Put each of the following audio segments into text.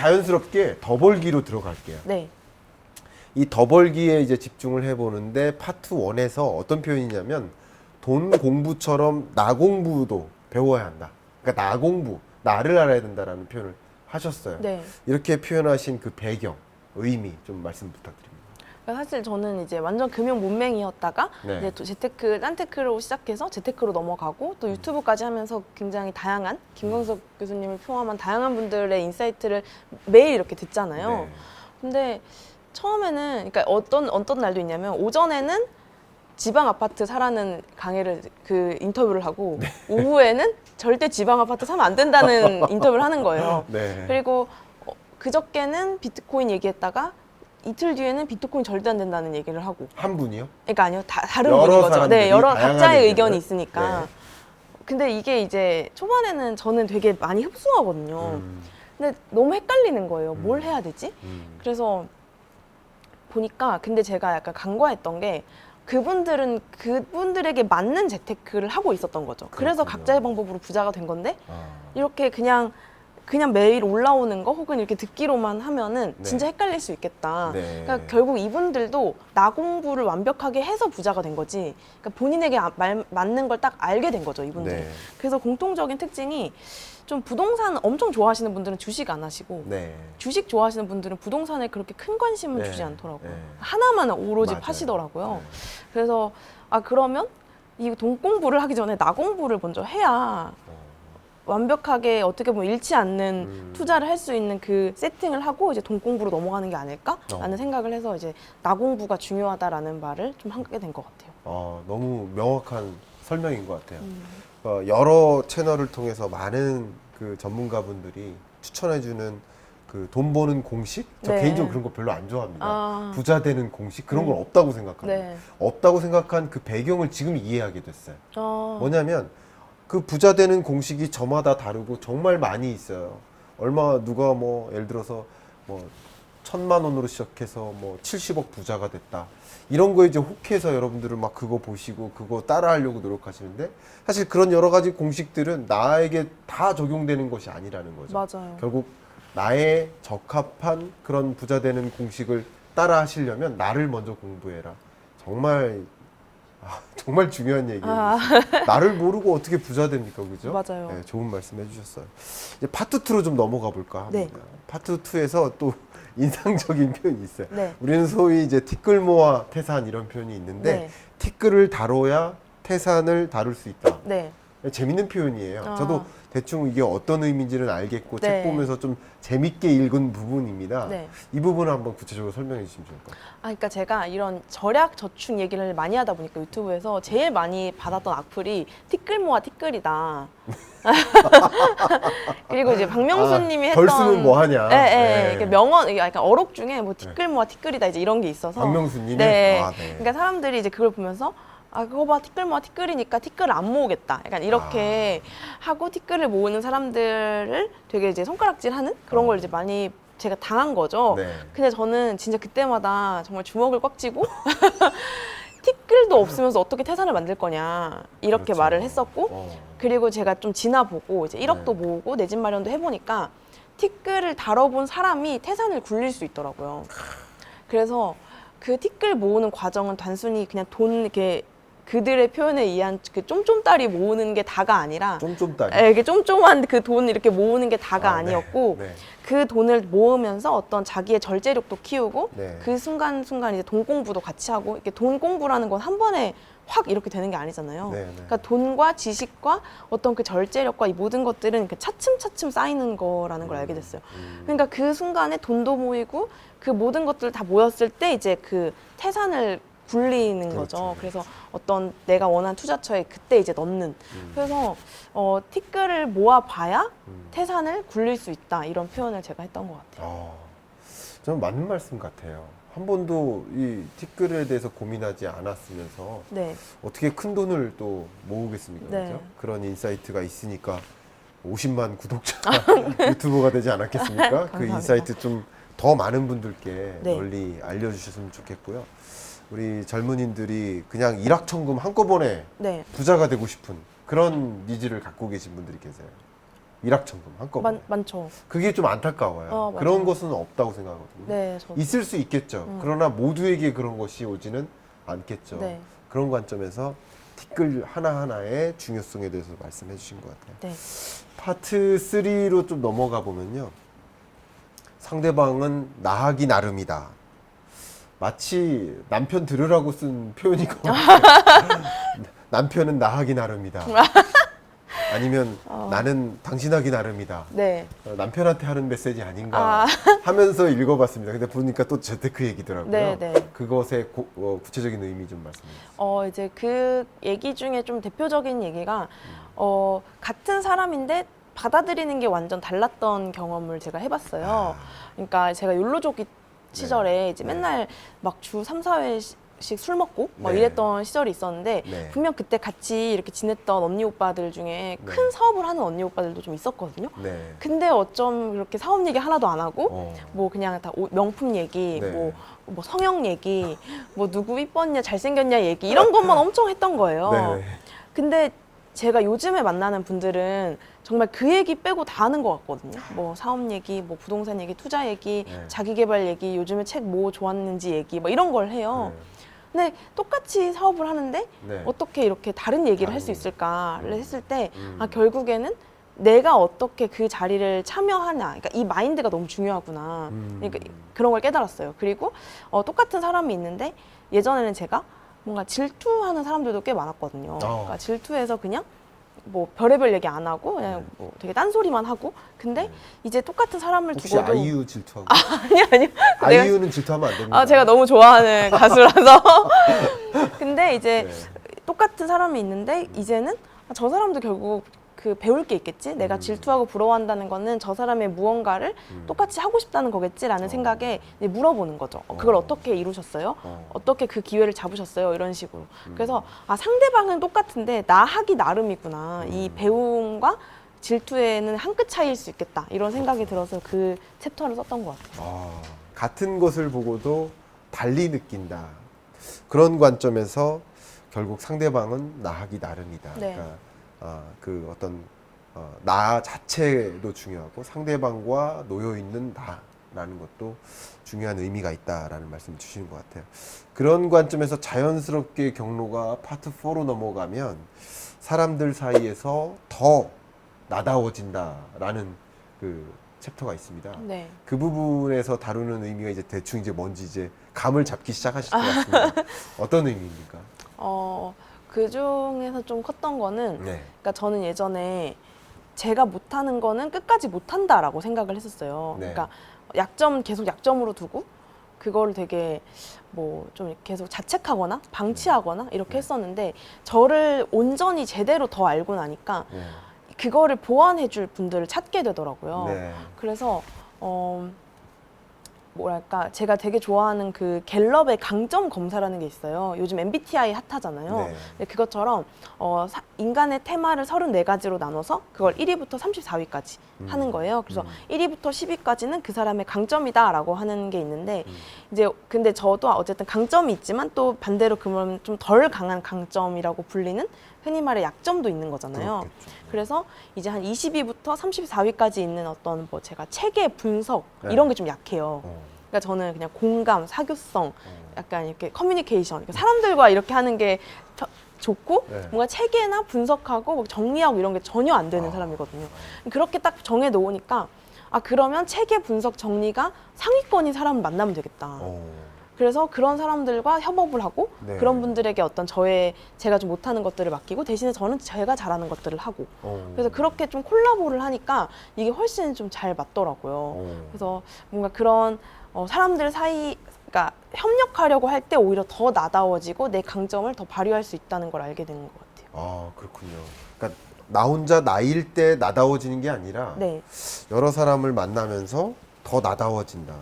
자연스럽게 더 벌기로 들어갈게요. 네. 이 더 벌기에 이제 집중을 해보는데 파트 1에서 어떤 표현이냐면 돈 공부처럼 나 공부도 배워야 한다. 그러니까 나 공부, 나를 알아야 된다라는 표현을 하셨어요. 네. 이렇게 표현하신 그 배경, 의미 좀 말씀 부탁드립니다. 그러니까 사실 저는 이제 완전 금융 문맹이었다가 네. 이제 또 재테크, 딴테크로 시작해서 재테크로 넘어가고 또 유튜브까지 하면서 굉장히 다양한 김광석 교수님을 포함한 다양한 분들의 인사이트를 매일 이렇게 듣잖아요. 네. 근데 처음에는 그러니까 어떤 날도 있냐면 오전에는 지방 아파트 사라는 강의를 그 인터뷰를 하고 네. 오후에는 절대 지방 아파트 사면 안 된다는 인터뷰를 하는 거예요. 네. 그리고 그저께는 비트코인 얘기했다가 이틀 뒤에는 비트코인 절대 안 된다는 얘기를 하고. 한 분이요? 그러니까 아니요, 다른 여러 분인 거죠. 사람들이 네, 여러 다양한 각자의 의견을? 의견이 있으니까. 네. 근데 이게 이제 초반에는 저는 되게 많이 흡수하거든요. 음, 근데 너무 헷갈리는 거예요. 뭘 해야 되지? 그래서 보니까 근데 제가 약간 간과했던 게 그분들은 그분들에게 맞는 재테크를 하고 있었던 거죠. 그래서 그렇군요. 각자의 방법으로 부자가 된 건데 아, 이렇게 그냥 매일 올라오는 거 혹은 이렇게 듣기로만 하면은 네. 진짜 헷갈릴 수 있겠다. 네. 그러니까 결국 이분들도 나 공부를 완벽하게 해서 부자가 된 거지. 그러니까 본인에게 맞는 걸 딱 알게 된 거죠, 이분들이. 네. 그래서 공통적인 특징이 좀 부동산 엄청 좋아하시는 분들은 주식 안 하시고 네. 주식 좋아하시는 분들은 부동산에 그렇게 큰 관심을 네. 주지 않더라고요. 네. 하나만 오로지 맞아요. 파시더라고요. 네. 그래서 그러면 이 돈 공부를 하기 전에 나 공부를 먼저 해야 완벽하게 어떻게 보면 잃지 않는 투자를 할 수 있는 그 세팅을 하고 이제 돈 공부로 넘어가는 게 아닐까라는 생각을 해서 이제 나 공부가 중요하다라는 말을 좀 하게 된 것 같아요. 너무 명확한 설명인 것 같아요. 여러 채널을 통해서 많은 그 전문가분들이 추천해주는 그 돈 버는 공식? 저 네. 개인적으로 그런 거 별로 안 좋아합니다. 부자 되는 공식? 그런 건 없다고 생각합니다. 네. 없다고 생각한 그 배경을 지금 이해하게 됐어요. 어, 뭐냐면 그 부자 되는 공식이 저마다 다르고 정말 많이 있어요. 누가 뭐 예를 들어서 뭐 1,000만 원으로 시작해서 뭐 70억 부자가 됐다. 이런 거 이제 혹해서 여러분들은 막 그거 보시고 그거 따라하려고 노력하시는데 사실 그런 여러 가지 공식들은 나에게 다 적용되는 것이 아니라는 거죠. 맞아요. 결국 나의 적합한 그런 부자 되는 공식을 따라 하시려면 나를 먼저 공부해라. 정말 중요한 얘기예요. 나를 모르고 어떻게 부자 됩니까? 그죠? 맞아요. 네, 좋은 말씀 해주셨어요. 이제 파트 2로 좀 넘어가 볼까 합니다. 네. 파트 2에서 또 인상적인 표현이 있어요. 네. 우리는 소위 이제 티끌 모아 태산 이런 표현이 있는데 네. 티끌을 다뤄야 태산을 다룰 수 있다. 네. 재밌는 표현이에요. 아. 저도 대충 이게 어떤 의미인지는 알겠고 네. 책 보면서 좀 재밌게 읽은 부분입니다. 네. 이 부분을 한번 구체적으로 설명해 주시면 좋을 것 같아요. 그러니까 제가 이런 절약 저축 얘기를 많이 하다 보니까 유튜브에서 제일 많이 받았던 악플이 티끌 모아 티끌이다. 그리고 이제 박명수님이 했던 덜 쓰면 뭐 하냐. 예, 예. 네. 이렇게 명언, 이게 약간 어록 중에 뭐 티끌 모아 티끌이다 이제 이런 게 있어서. 박명수님이? 네. 네. 그러니까 사람들이 이제 그걸 보면서 그거 봐, 티끌 모아 티끌이니까 티끌을 안 모으겠다. 약간 이렇게 하고 티끌을 모으는 사람들을 되게 이제 손가락질하는 그런 걸 이제 많이 제가 당한 거죠. 네. 근데 저는 진짜 그때마다 정말 주먹을 꽉 쥐고 티끌도 없으면서 어떻게 태산을 만들 거냐 이렇게 그렇죠. 말을 했었고 그리고 제가 좀 지나보고 이제 1억도 모으고 내 집 마련도 해보니까 티끌을 다뤄본 사람이 태산을 굴릴 수 있더라고요. 그래서 그 티끌 모으는 과정은 단순히 그냥 돈 이렇게 그들의 표현에 의한 그 쫌쫌따리 모으는 게 다가 아니라 쫌쫌따리. 이게 쫌쫌한 그 돈 이렇게 모으는 게 다가 아니었고 네. 그 돈을 모으면서 어떤 자기의 절제력도 키우고 네. 그 순간순간 이제 돈 공부도 같이 하고 이렇게 돈 공부라는 건 한 번에 확 이렇게 되는 게 아니잖아요. 네, 네. 그러니까 돈과 지식과 어떤 그 절제력과 이 모든 것들은 이렇게 차츰차츰 쌓이는 거라는 걸 알게 됐어요. 그러니까 그 순간에 돈도 모이고 그 모든 것들 다 모였을 때 이제 그 태산을 굴리는 그렇죠, 거죠. 그래서 어떤 내가 원하는 투자처에 그때 이제 넣는. 그래서 티끌을 모아봐야 태산을 굴릴 수 있다. 이런 표현을 제가 했던 것 같아요. 저는 맞는 말씀 같아요. 한 번도 이 티끌에 대해서 고민하지 않았으면서 네. 어떻게 큰 돈을 또 모으겠습니까? 네. 그죠? 그런 인사이트가 있으니까 50만 구독자 유튜버가 되지 않았겠습니까? 그 감사합니다. 인사이트 좀 더 많은 분들께 네. 널리 알려주셨으면 좋겠고요. 우리 젊은이들이 그냥 일확천금 한꺼번에 네. 부자가 되고 싶은 그런 니즈를 갖고 계신 분들이 계세요. 일확천금 한꺼번에. 많죠. 그게 좀 안타까워요. 맞아요. 그런 것은 없다고 생각하거든요. 네, 저도. 있을 수 있겠죠. 그러나 모두에게 그런 것이 오지는 않겠죠. 네. 그런 관점에서 티끌 하나하나의 중요성에 대해서 말씀해 주신 것 같아요. 네. 파트 3로 좀 넘어가 보면요. 상대방은 나하기 나름이다. 마치 남편 들으라고 쓴 표현인 것 같아요. 남편은 나하기 나름이다. 아니면 나는 당신하기 나름이다. 네. 남편한테 하는 메시지 아닌가 아. 하면서 읽어봤습니다. 근데 보니까 또 재테크 얘기더라고요. 네, 네. 그것의 구체적인 의미 좀 말씀해 주세요. 이제 그 얘기 중에 좀 대표적인 얘기가 같은 사람인데 받아들이는 게 완전 달랐던 경험을 제가 해봤어요. 그러니까 제가 욜로족이 시절에 이제 네. 맨날 막 주 3, 4회씩 술 먹고 막 네. 이랬던 시절이 있었는데 네. 분명 그때 같이 이렇게 지냈던 언니 오빠들 중에 큰 네. 사업을 하는 언니 오빠들도 좀 있었거든요. 네. 근데 어쩜 그렇게 사업 얘기 하나도 안 하고 어. 뭐 그냥 다 명품 얘기, 네. 뭐 성형 얘기, 뭐 누구 이뻤냐 잘생겼냐 얘기 이런 것만 엄청 했던 거예요. 네. 근데 제가 요즘에 만나는 분들은 정말 그 얘기 빼고 다 하는 것 같거든요. 뭐 사업 얘기, 뭐 부동산 얘기, 투자 얘기, 네. 자기 개발 얘기, 요즘에 책 뭐 좋았는지 얘기, 뭐 이런 걸 해요. 근데 똑같이 사업을 하는데 네. 어떻게 이렇게 다른 얘기를 할 수 다른 있을까를 했을 때 음. 결국에는 내가 어떻게 그 자리를 참여하냐, 그러니까 이 마인드가 너무 중요하구나. 그러니까 그런 걸 깨달았어요. 그리고 똑같은 사람이 있는데 예전에는 제가 뭔가 질투하는 사람들도 꽤 많았거든요. 그러니까 질투해서 그냥 뭐 별의별 얘기 안 하고 그냥 뭐 되게 딴소리만 하고 근데 이제 똑같은 사람을 혹시 두고도 아이유 질투하고? 아니요. 아이유는 질투하면 안 됩니다. 제가 너무 좋아하는 가수라서. 근데 이제 네. 똑같은 사람이 있는데 이제는 저 사람도 결국 그 배울 게 있겠지. 내가 질투하고 부러워한다는 거는 저 사람의 무언가를 똑같이 하고 싶다는 거겠지라는 생각에 이제 물어보는 거죠. 그걸 어떻게 이루셨어요? 어떻게 그 기회를 잡으셨어요? 이런 식으로. 그래서 상대방은 똑같은데 나 하기 나름이구나. 이 배움과 질투에는 한 끗 차이일 수 있겠다. 이런 생각이 들어서 그 챕터를 썼던 것 같아요. 같은 것을 보고도 달리 느낀다. 그런 관점에서 결국 상대방은 나하기 나름이다. 네. 그러니까 그 어떤 나 자체도 중요하고 상대방과 놓여 있는 나라는 것도 중요한 의미가 있다라는 말씀을 주시는 것 같아요. 그런 관점에서 자연스럽게 경로가 파트 4로 넘어가면 사람들 사이에서 더 나다워진다라는 그 챕터가 있습니다. 네. 그 부분에서 다루는 의미가 이제 대충 이제 뭔지 이제 감을 잡기 시작하실 것 같습니다. 어떤 의미입니까? 그 중에서 좀 컸던 거는 네. 그러니까 저는 예전에 제가 못하는 거는 끝까지 못한다라고 생각을 했었어요. 네. 그러니까 계속 약점으로 두고 그거를 되게 뭐 좀 계속 자책하거나 방치하거나 이렇게 했었는데 저를 온전히 제대로 더 알고 나니까 네. 그거를 보완해줄 분들을 찾게 되더라고요. 네. 그래서 뭐랄까 제가 되게 좋아하는 그 갤럽의 강점 검사라는 게 있어요. 요즘 MBTI 핫하잖아요. 네. 근데 그것처럼 인간의 테마를 34가지로 나눠서 그걸 1위부터 34위까지 하는 거예요. 그래서 1위부터 10위까지는 그 사람의 강점이다라고 하는 게 있는데 이제 근데 저도 어쨌든 강점이 있지만 또 반대로 그러면 좀 덜 강한 강점이라고 불리는 흔히 말해 약점도 있는 거잖아요. 그렇겠죠. 그래서 이제 한 20위부터 34위까지 있는 어떤 뭐 제가 체계 분석 네. 이런 게 좀 약해요. 어. 그러니까 저는 그냥 공감, 사교성, 약간 이렇게 커뮤니케이션, 그러니까 사람들과 이렇게 하는 게 좋고 네. 뭔가 체계나 분석하고 뭐 정리하고 이런 게 전혀 안 되는 사람이거든요. 그렇게 딱 정해 놓으니까 그러면 체계 분석 정리가 상위권인 사람을 만나면 되겠다. 그래서 그런 사람들과 협업을 하고 네. 그런 분들에게 어떤 제가 좀 못하는 것들을 맡기고 대신에 저는 제가 잘하는 것들을 하고 그래서 그렇게 좀 콜라보를 하니까 이게 훨씬 좀 잘 맞더라고요. 그래서 뭔가 그런 사람들 사이 그러니까 협력하려고 할 때 오히려 더 나다워지고 내 강점을 더 발휘할 수 있다는 걸 알게 되는 것 같아요. 그렇군요. 그러니까 나 혼자 나일 때 나다워지는 게 아니라 네. 여러 사람을 만나면서 더 나다워진다.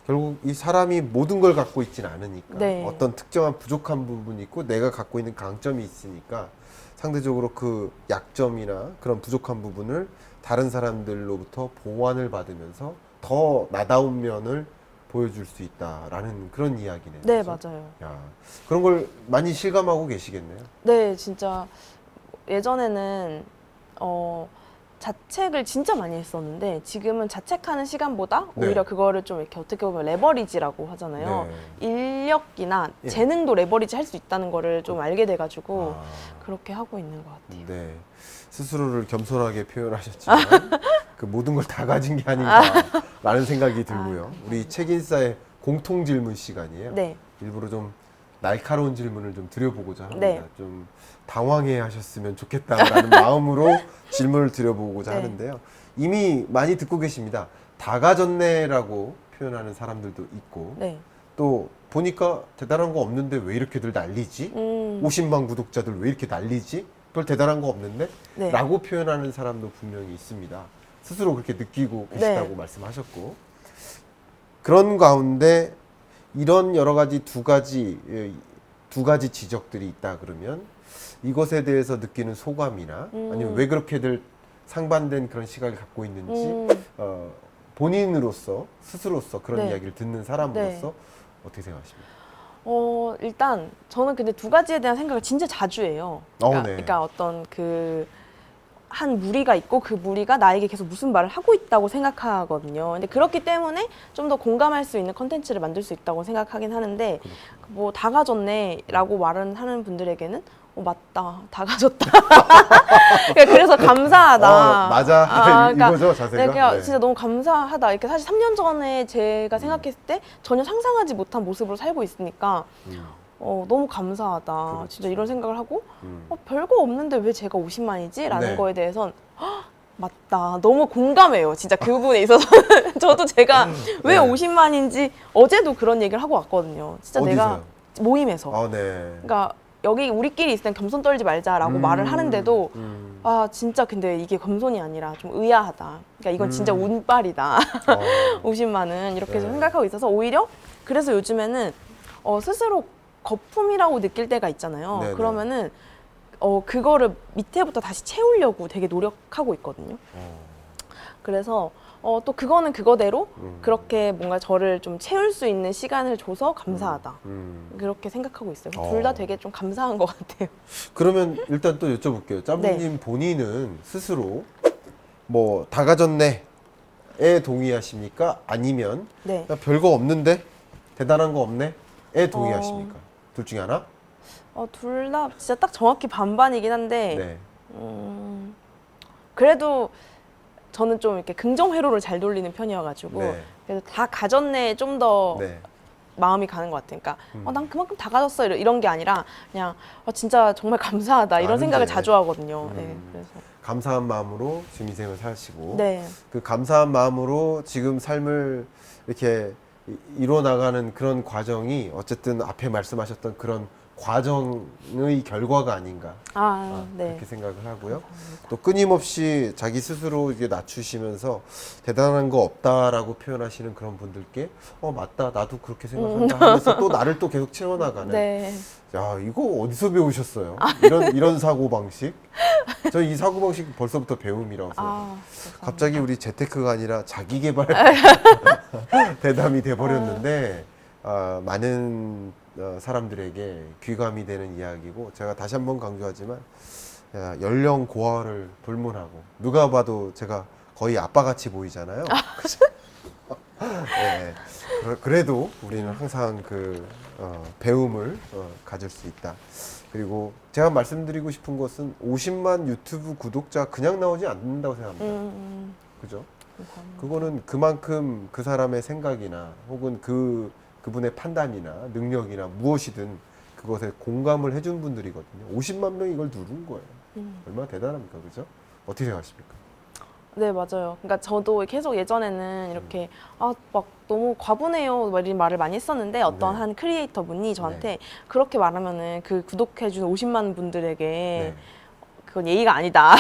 결국 이 사람이 모든 걸 갖고 있지는 않으니까 네. 어떤 특정한 부족한 부분이 있고 내가 갖고 있는 강점이 있으니까 상대적으로 그 약점이나 그런 부족한 부분을 다른 사람들로부터 보완을 받으면서 더 나다운 면을 보여줄 수 있다라는 그런 이야기네요. 네, 그렇죠? 맞아요. 야, 그런 걸 많이 실감하고 계시겠네요. 네, 진짜 예전에는 자책을 진짜 많이 했었는데 지금은 자책하는 시간보다 네. 오히려 그거를 좀 이렇게 어떻게 보면 레버리지라고 하잖아요. 네. 인력이나 예. 재능도 레버리지 할 수 있다는 거를 좀 알게 돼가지고 아, 그렇게 하고 있는 것 같아요. 네. 스스로를 겸손하게 표현하셨지만 그 모든 걸 다 가진 게 아닌가라는 생각이 들고요. 우리 책인싸의 공통 질문 시간이에요. 네. 일부러 좀 날카로운 질문을 좀 드려보고자 합니다. 네. 좀 당황해 하셨으면 좋겠다라는 마음으로 질문을 드려보고자 네. 하는데요. 이미 많이 듣고 계십니다. 다 가졌네라고 표현하는 사람들도 있고 네. 또 보니까 대단한 거 없는데 왜 이렇게들 난리지? 50만 구독자들 왜 이렇게 난리지? 별 대단한 거 없는데? 네. 라고 표현하는 사람도 분명히 있습니다. 스스로 그렇게 느끼고 계시다고 네. 말씀하셨고 그런 가운데 이런 여러 가지 두 가지 지적들이 있다 그러면 이것에 대해서 느끼는 소감이나 아니면 왜 그렇게들 상반된 그런 시각을 갖고 있는지 본인으로서 스스로서 그런 네. 이야기를 듣는 사람으로서 네. 어떻게 생각하십니까? 일단 저는 근데 두 가지에 대한 생각을 진짜 자주 해요. 네. 그러니까 어떤 한 무리가 있고 그 무리가 나에게 계속 무슨 말을 하고 있다고 생각하거든요. 근데 그렇기 때문에 좀 더 공감할 수 있는 컨텐츠를 만들 수 있다고 생각하긴 하는데 뭐 다 가졌네라고 말은 하는 분들에게는 맞다 다 가졌다. 그래서 감사하다. 맞아. 그러니까, 이거죠 자세가. 네, 그냥 네. 진짜 너무 감사하다. 이렇게 사실 3년 전에 제가 생각했을 때 전혀 상상하지 못한 모습으로 살고 있으니까 너무 감사하다. 그렇죠. 진짜 이런 생각을 하고 별거 없는데 왜 제가 50만이지? 라는 네. 거에 대해선 맞다. 너무 공감해요. 진짜 그 부분에 있어서 저도 제가 왜 네. 50만인지 어제도 그런 얘기를 하고 왔거든요. 진짜 내가 어디서요? 모임에서. 네. 그러니까 여기 우리끼리 있을 땐 겸손 떨지 말자라고 말을 하는데도 진짜 근데 이게 겸손이 아니라 좀 의아하다. 그러니까 이건 진짜 운빨이다. 50만은 이렇게 네. 좀 생각하고 있어서 오히려 그래서 요즘에는 스스로 거품이라고 느낄 때가 있잖아요. 네네. 그러면은 그거를 밑에부터 다시 채우려고 되게 노력하고 있거든요. 그래서 또 그거는 그거대로 그렇게 뭔가 저를 좀 채울 수 있는 시간을 줘서 감사하다. 그렇게 생각하고 있어요. 둘 다 되게 좀 감사한 것 같아요. 그러면 일단 또 여쭤볼게요. 짜부님 본인은 스스로 뭐 다 가졌네에 동의하십니까? 아니면 네. 야, 별거 없는데 대단한 거 없네에 동의하십니까? 둘 중에 하나? 둘 다 진짜 딱 정확히 반반이긴 한데 네. 그래도 저는 좀 이렇게 긍정 회로를 잘 돌리는 편이어가지고 네. 그래서 다 가졌네 좀 더 네. 마음이 가는 것 같아요. 그러니까 난 그만큼 다 가졌어 이런 게 아니라 그냥 진짜 정말 감사하다 이런 생각을 네. 자주 하거든요. 네, 그래서 감사한 마음으로 지금 인생을 사시고 네. 그 감사한 마음으로 지금 삶을 이렇게 이뤄 나가는 그런 과정이 어쨌든 앞에 말씀하셨던 그런 과정의 결과가 아닌가 네. 그렇게 생각을 하고요. 또 끊임없이 자기 스스로 이게 낮추시면서 대단한 거 없다라고 표현하시는 그런 분들께 맞다 나도 그렇게 생각한다 하면서 또 나를 또 계속 채워나가는. 네. 야 이거 어디서 배우셨어요? 이런 사고 방식? 저 이 사고 방식 벌써부터 배움이라고 생각해요. 갑자기 우리 재테크가 아니라 자기 개발 대담이 돼버렸는데 많은 사람들에게 귀감이 되는 이야기고 제가 다시 한번 강조하지만 연령 고하를 불문하고 누가 봐도 제가 거의 아빠같이 보이잖아요. 네. 그래도 우리는 항상 그 배움을 가질 수 있다. 그리고 제가 말씀드리고 싶은 것은 50만 유튜브 구독자 그냥 나오지 않는다고 생각합니다. 그죠? 그거는 그만큼 그 사람의 생각이나 혹은 그분의 판단이나 능력이나 무엇이든 그것에 공감을 해준 분들이거든요. 50만 명이 이걸 누른 거예요. 얼마나 대단합니까? 그죠? 어떻게 생각하십니까? 네, 맞아요. 그러니까 저도 계속 예전에는 이렇게 막 너무 과분해요 이런 말을 많이 했었는데 어떤 네. 한 크리에이터 분이 저한테 그렇게 말하면은 그 구독해준 50만 분들에게 네. 그건 예의가 아니다.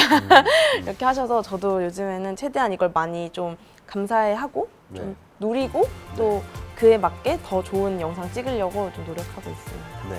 이렇게 하셔서 저도 요즘에는 최대한 이걸 많이 좀 감사해하고 네. 좀 누리고 또 그에 맞게 더 좋은 영상 찍으려고 좀 노력하고 있습니다. 네.